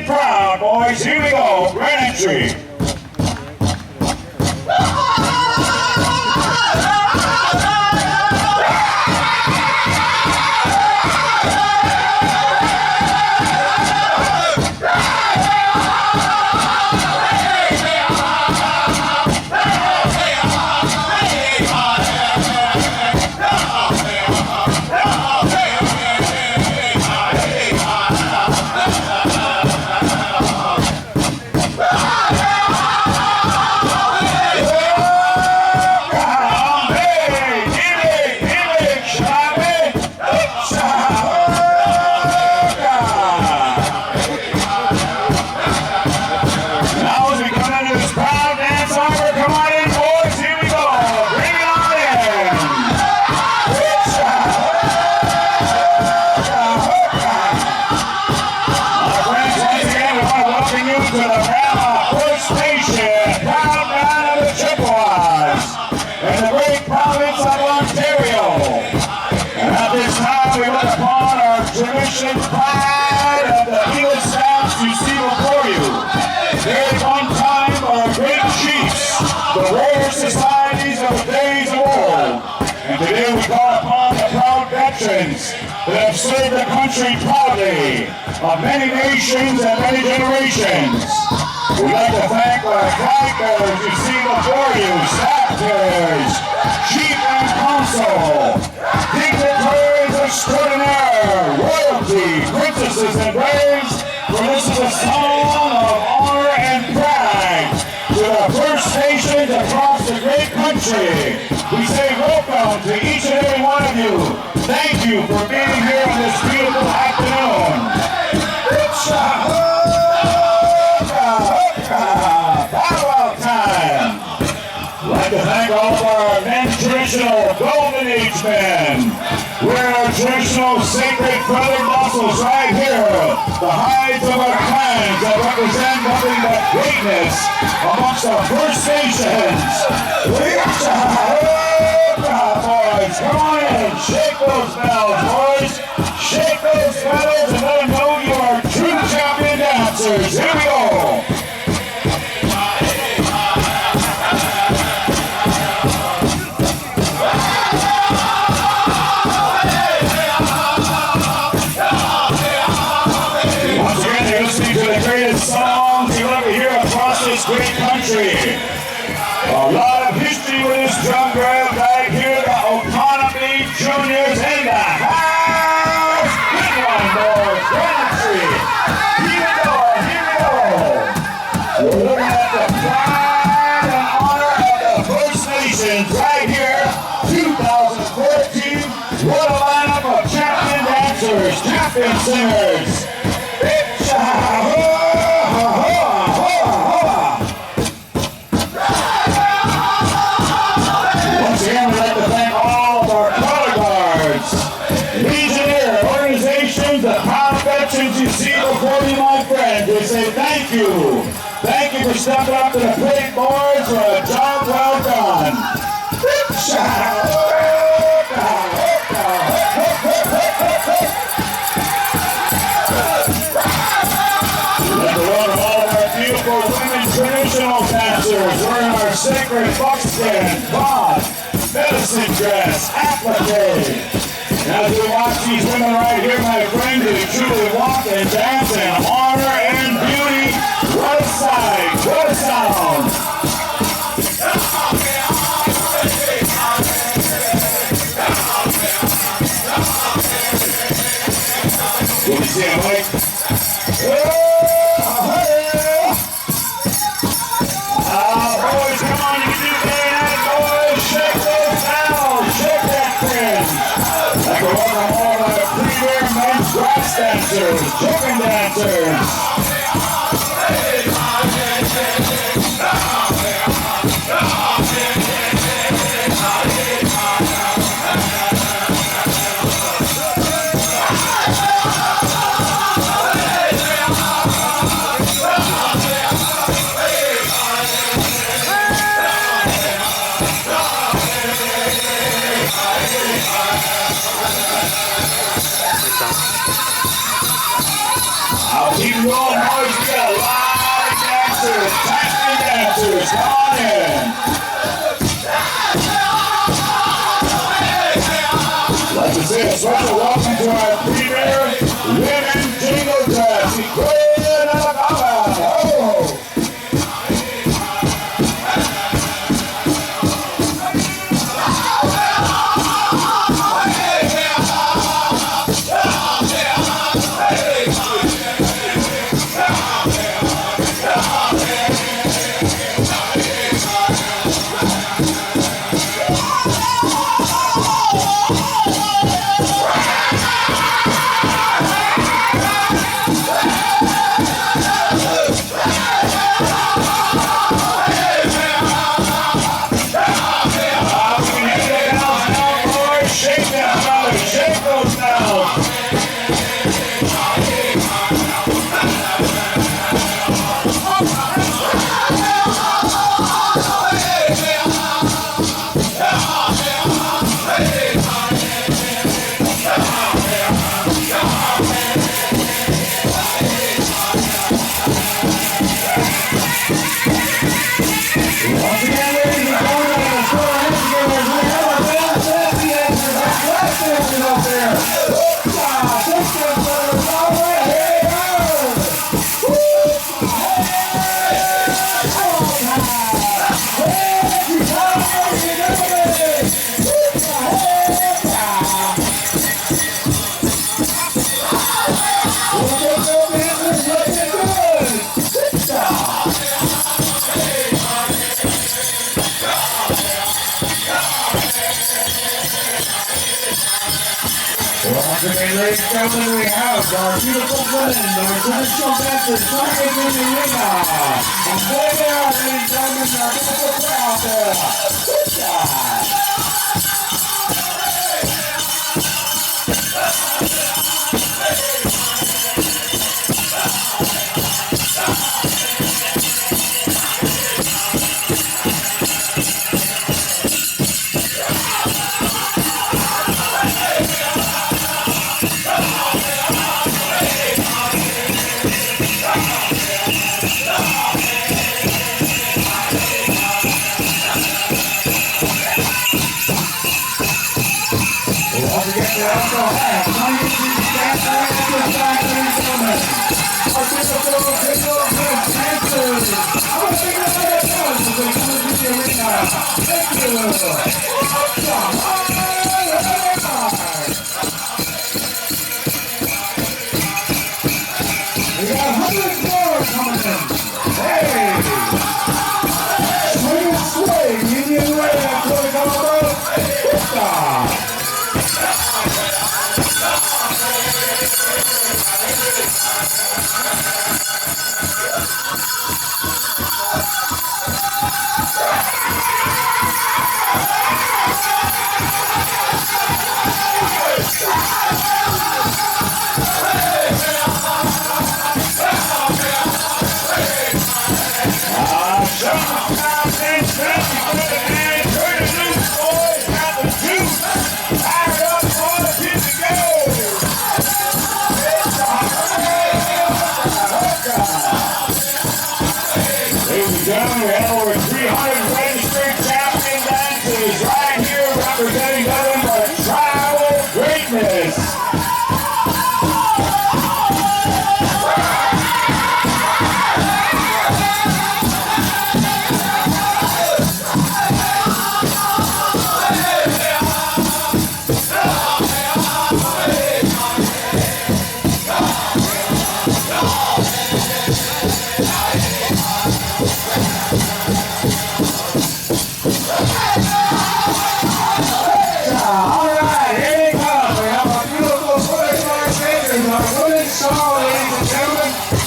Proud, boys. Here we go. Grand entry. To the Rama Station, proud man of the Chippewas, in the great province of Ontario. And at this time we look upon our tradition, pride, and the Eagle Scouts you see before you. They at one time are great chiefs, the warrior societies of the days of old. And today we call upon the proud veterans that have served the country proudly of many nations and many generations. We'd like to thank our flag bearers you see before you, staff bearers, chief and council, dignitaries extraordinaire, royalty, princesses and braves, for this is a song of honor and pride to the First Nations across the great country. We say welcome to each and every one of you. Thank you for being here on this beautiful afternoon. Powwow time! I'd like to thank all of our men, traditional Golden Age men. We're our traditional sacred feathered muscles right here. The hides of our clans that represent nothing but greatness amongst our First Nations. Boys, come on in, shake those bells, boys. Shake those feathers and let them know you are true champion dancers. Here we go. Once again, you're listening to the greatest songs you'll ever hear across this great country. A lot of history with this drum grab right here. The Oconomy Juniors in the house. Good one, boys. Country. Here we go. Here we go. We're looking at the pride and honor of the First Nations right here. 2014. What a lineup of champion dancers, champion singers. You see before you, my friends, we say thank you. Thank you for stepping up to the plate, boys, for a job well done. Let the Lord of all of our beautiful women traditional dancers wearing our sacred buckskin, bob, medicine dress, applique. As we watch these women right here, my friends, they truly walk and dance in honor and beauty. What a sight, what a sound. Let me see it, Mike. Boys, come on, you can do that, boys. Shake those bells, shake that thing. Like a lot of all our premier men's grass dancers, chicken dancers. I'll keep going. ladies and gentlemen, we have our beautiful women, our traditional dancers, coming in the arena. And there they are, ladies and gentlemen, our beautiful crowd there. Good job. Don't forget to also have 20 dancers at the back, ladies and gentlemen. Our beautiful dancers. I want to take a look at those as they come into the arena. Thank you. Come on, we got 100 more coming in. Hey! Swing and swing, Union Way, that's what we come about. Good job. Gentlemen, we have over 300 registered champion dancers right here representing nothing but tribal greatness.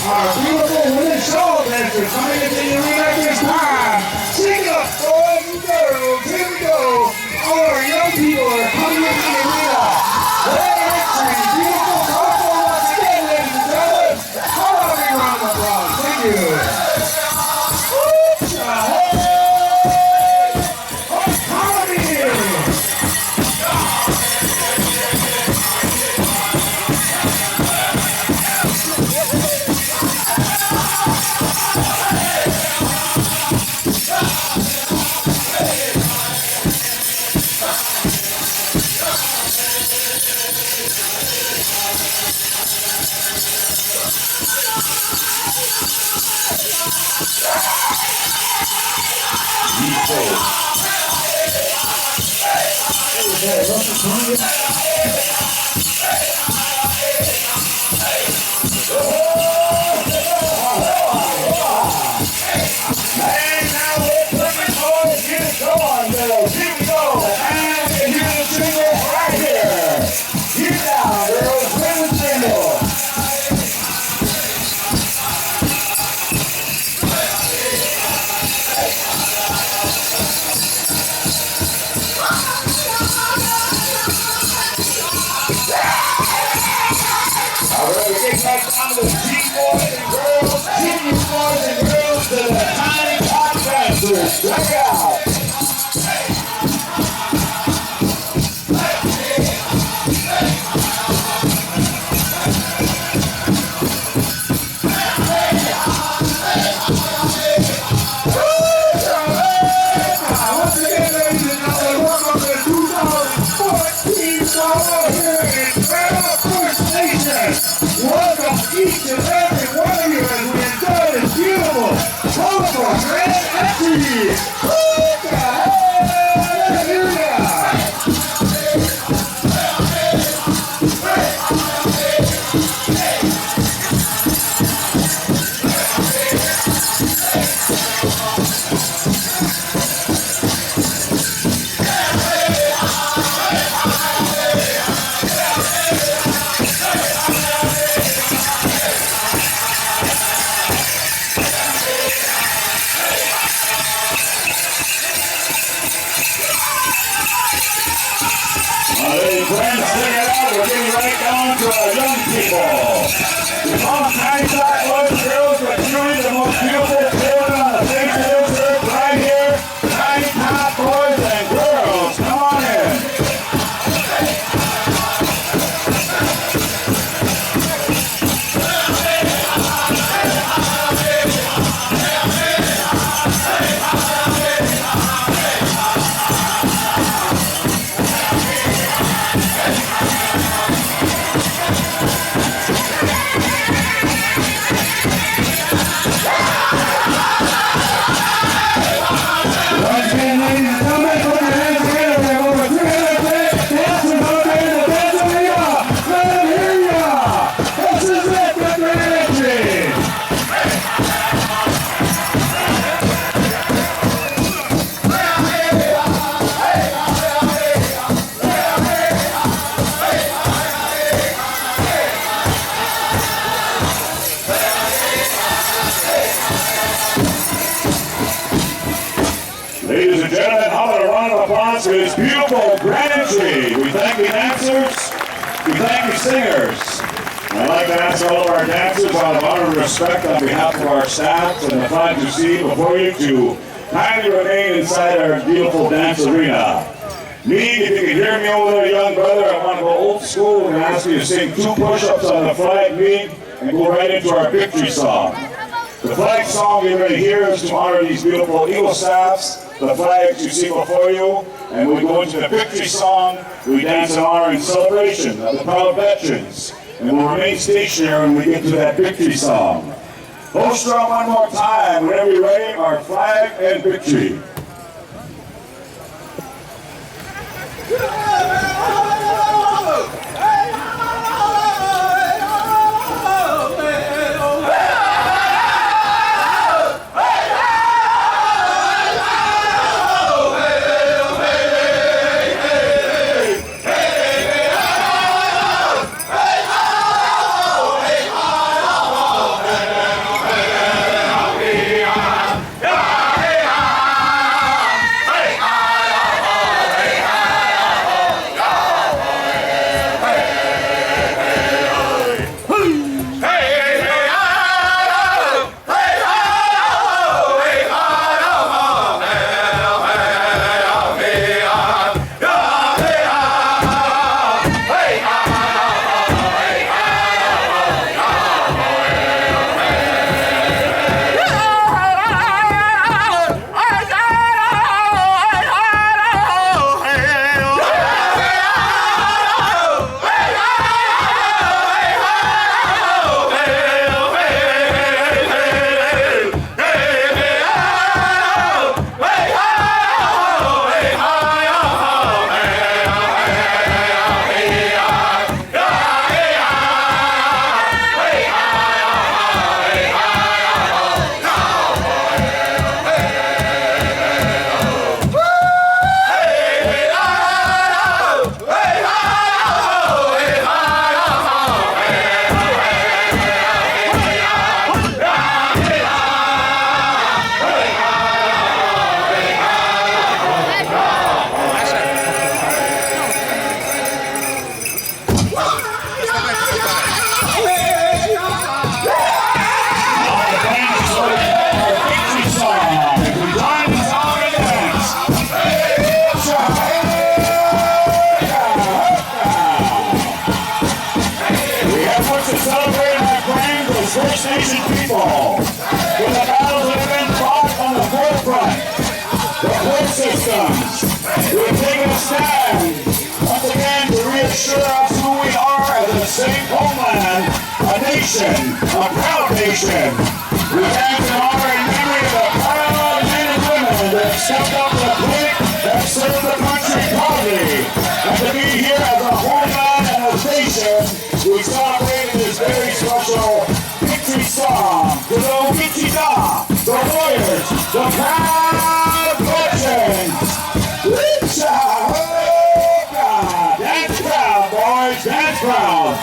Our beautiful women soul dancers coming into the arena at this time. Sing up, boys and girls. Here we go. All our young people are coming into the arena. Very exciting, beautiful couple once again, ladies and gentlemen. How about a round of applause? Thank you. Back down to the G-boys and girls, junior boys and girls, to the tiny top dancers. Check it out. Once again, ladies and gentlemen, welcome to the 2014 Powwow here in Rama First Nation. Welcome each and every one of you as we enjoy this beautiful, colorful, grand entry. applause for this beautiful grand entry. We thank the dancers. We thank the singers. I'd like to ask all of our dancers out of honor and respect on behalf of our staff and the flags you see before you to kindly remain inside our beautiful dance arena. Mead, if you can hear me over there, young brother, I want to go old school. We're going to ask you to sing 2 push-ups on the flag, Mead, and go right into our victory song. The flag song you're going to hear is to honor these beautiful Eagle staffs, the flags you see before you, and we go into the victory song. We dance in honor and celebration of the proud veterans, and we'll remain stationary when we get to that victory song. Host drum one more time. Whenever you're ready, our flag and victory. First Nation people, with the battles that have been fought on the forefront, the court systems, we've taken a stand once again to reassure us who we are as a safe homeland, a nation, a proud nation. We thank and honor in memory of the proud men and women that stepped up to the plate, that served the country proudly, and to be here as a homeland and a nation, we celebrate this very special victory song to the Wichita, the Warriors, the proud veterans. Dance proud, boys, dance proud.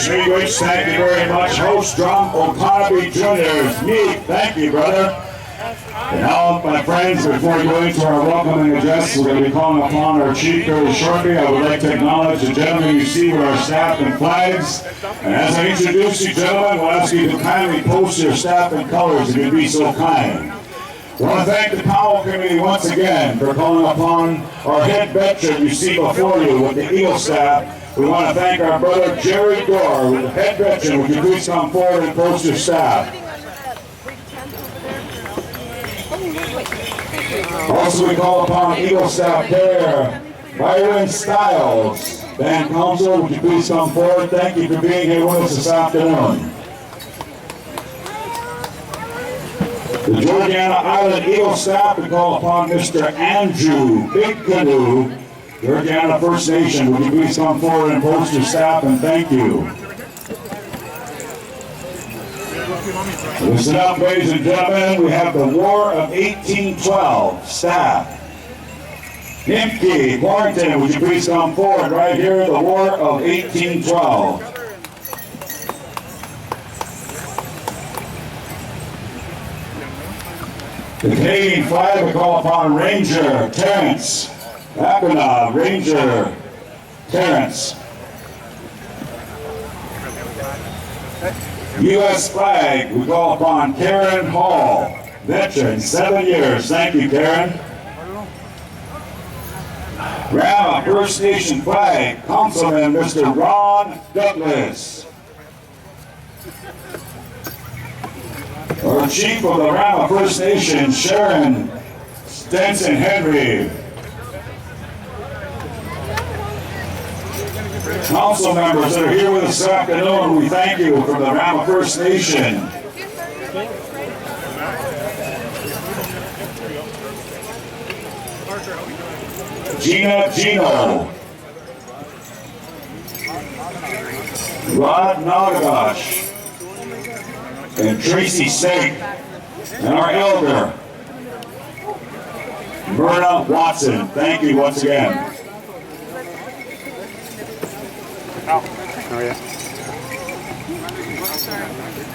Big Witch, thank you very much. Host Drum O'Connor Jr. Neat, thank you, brother. And now, my friends, before we go into our welcoming address, we're going to be calling upon our chief very shortly. I would like to acknowledge the gentlemen you see with our staff and flags. And as I introduce you, gentlemen, we'll ask you to kindly post your staff and colors if you'd be so kind. I want to thank the Powwow committee once again for calling upon our head veteran you see before you with the Eagle staff. We want to thank our brother Jerry Dorr, the head veteran. Would you please come forward and post your staff? Also, we call upon Eagle staff carrier Byron Stiles. Band council, would you please come forward? Thank you for being here with us this afternoon. The Georgiana Island Eagle staff, we call upon Mr. Andrew Big Canoe, Georgiana First Nation. Would you please come forward and post your staff, and thank you. Listen up, ladies and gentlemen. We have the War of 1812 staff. Nimke, Warrington, would you please come forward right here, the War of 1812. The Canadian flag, we call upon Ranger Terrence Mackinac, Ranger Terrence. U.S. flag, we call upon Karen Hall, veteran, 7 years. Thank you, Karen. Rama First Nation flag, Councilman Mr. Ron Douglas. Our Chief of the Rama First Nation, Sharon Stenson Henry. Council members that are here with us this afternoon, we thank you from the Rama First Nation. Gina Gino. Rod Nagash. And Tracy Sake, and our elder, Myrna Watson. Thank you once again.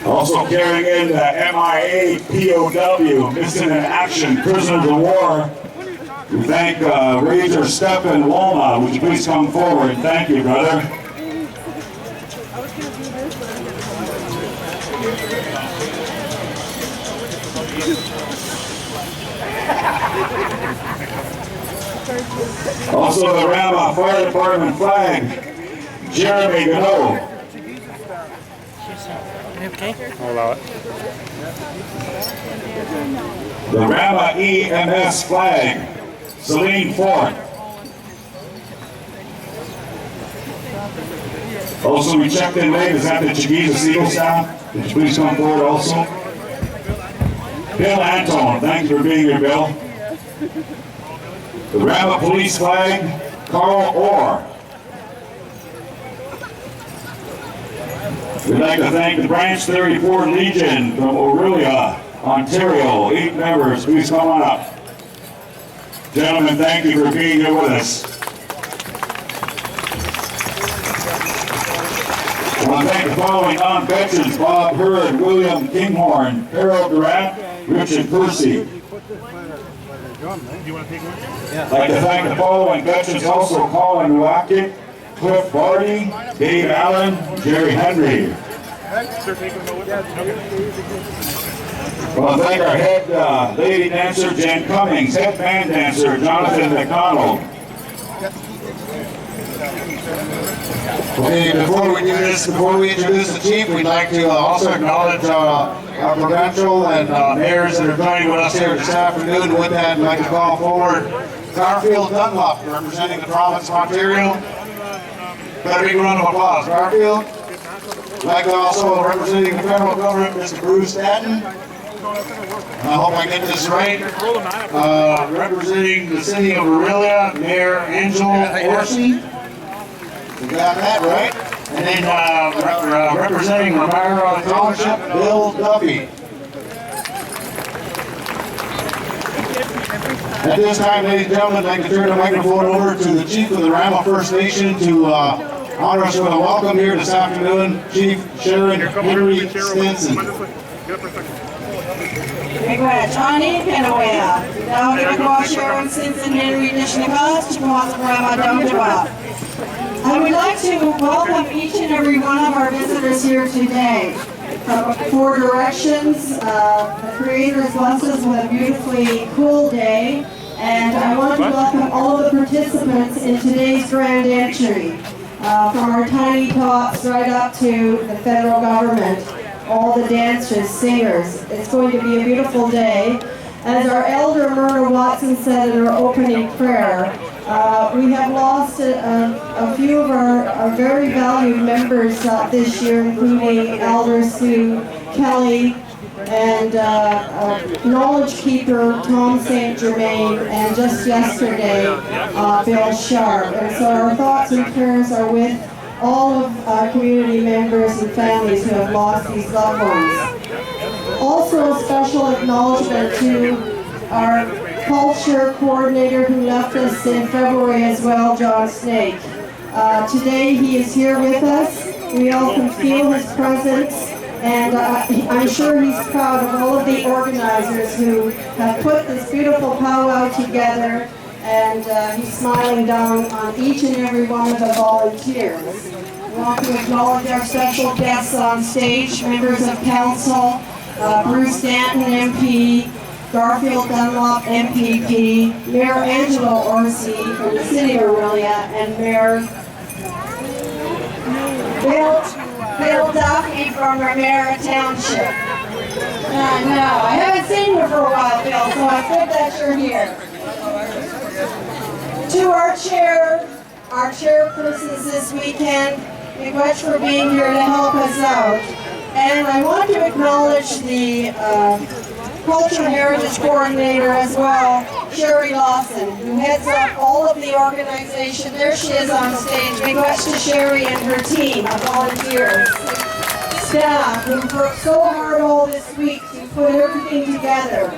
Also carrying in the MIA POW, missing in action, prisoners of war. We thank Ranger Stephen Loma. Would you please come forward? Thank you, brother. Also the Rama Fire Department flag, Jeremy Gano. Okay. I'll allow it. The Rama EMS flag, Celine Ford. Also, we checked in late. Is that the Chiquita Eagle staff? Would you please come forward also? Bill Anton, thank you for being here, Bill. The Rama Police flag, Carl Orr. We'd like to thank the Branch 34 Legion from Orillia, Ontario. 8 members, please come on up. Gentlemen, thank you for being here with us. I want to thank the following non-veterans: Bob Hurd, William Kinghorn, Harold Durant, Richard Percy. I'd like to thank the following veterans also: Colin Wackett, Cliff Barty, Dave Allen, Jerry Henry. I want to thank our head lady dancer, Jen Cummings, head band dancer, Jonathan McDonald. Okay, before we do this, before we introduce the chief, we'd like to also acknowledge our provincial and mayors that are joining with us here this afternoon. With that, I'd like to call forward Garfield Dunlop, representing the province of Ontario. Got a big round of applause. Garfield. I'd like to also representing the federal government, Mr. Bruce Stanton. I hope I get this right. Representing the city of Orillia, Mayor Angel Orsi. We got that right. And then representing Ramara Township, Bill Duffy. At this time, ladies and gentlemen, I'd like to turn the microphone over to the Chief of the Rama First Nation to honor us with a welcome here this afternoon, Chief Sharon Henry Stenson. Johnny Kenawea. Now we're going to call Sharon Stenson Henry Nishnikas to Rama Damjawa. I would like to welcome each and every one of our visitors here today. Four Directions. The Creator has blessed us with a beautifully cool day, and I want to welcome all of the participants in today's grand entry, from our tiny tots right up to the federal government, all the dancers, singers. It's going to be a beautiful day. As our elder Myrna Watson said in her opening prayer, we have lost a few of our very valued members this year, including Elder Sue Kelly and Knowledge Keeper Tom St. Germain, and just yesterday Bill Sharp. And so our thoughts and prayers are with all of our community members and families who have lost these loved ones. Also a special acknowledgement to our culture coordinator who left us in February as well, John Snake. Today he is here with us. We all can feel his presence, and I'm sure he's proud of all of the organizers who have put this beautiful powwow together, and he's smiling down on each and every one of the volunteers. We want to acknowledge our special guests on stage, members of council, Bruce Stanton, MP, Garfield Dunlop, MPP, Mayor Angelo Orsi from the City of Aurelia, and Mayor Bill Duffy from Ramera Township. No, I haven't seen you for a while, Bill, so I think that you're here. To our chairpersons this weekend, we much for being here to help us out. And I want to acknowledge the Cultural Heritage Coordinator as well, Sherry Lawson, who heads up all of the organization. There she is on stage. Big much to Sherry and her team of volunteers. Staff who worked so hard all this week to put everything together.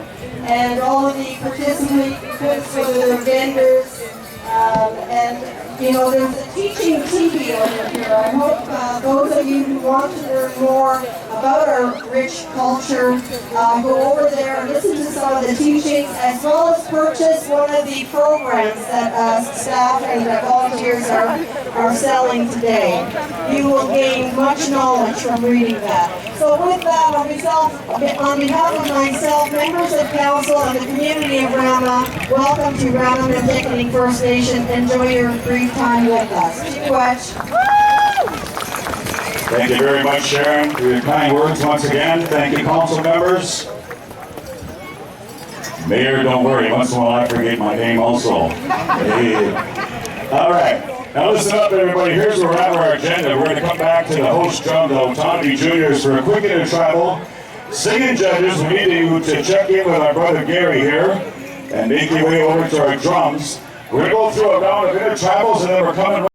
And all of the participants, whether they're vendors, and you know, there's a teaching TV over here. I hope those of you who want to learn more about our rich culture go over there and listen to some of the teachings, as well as purchase one of the programs that staff and volunteers are selling today. You will gain much knowledge from reading that. So with that, on behalf of myself, members of council, and the community of Rama, welcome to Rama Mendicity First Nation. Enjoy your brief time with us. Thank you very much, Sharon, for your kind words once again. Thank you, council members. Mayor, don't worry, once in a while I forget my name also. Hey. All right. Now listen up, everybody. Here's where we're at our agenda. We're going to come back to the host drum, the Autonomy Juniors, for a quick intertribal. Singing judges, we need you to check in with our brother Gary here and make your way over to our drums. We're going to go through a round of intertribals, and then we're coming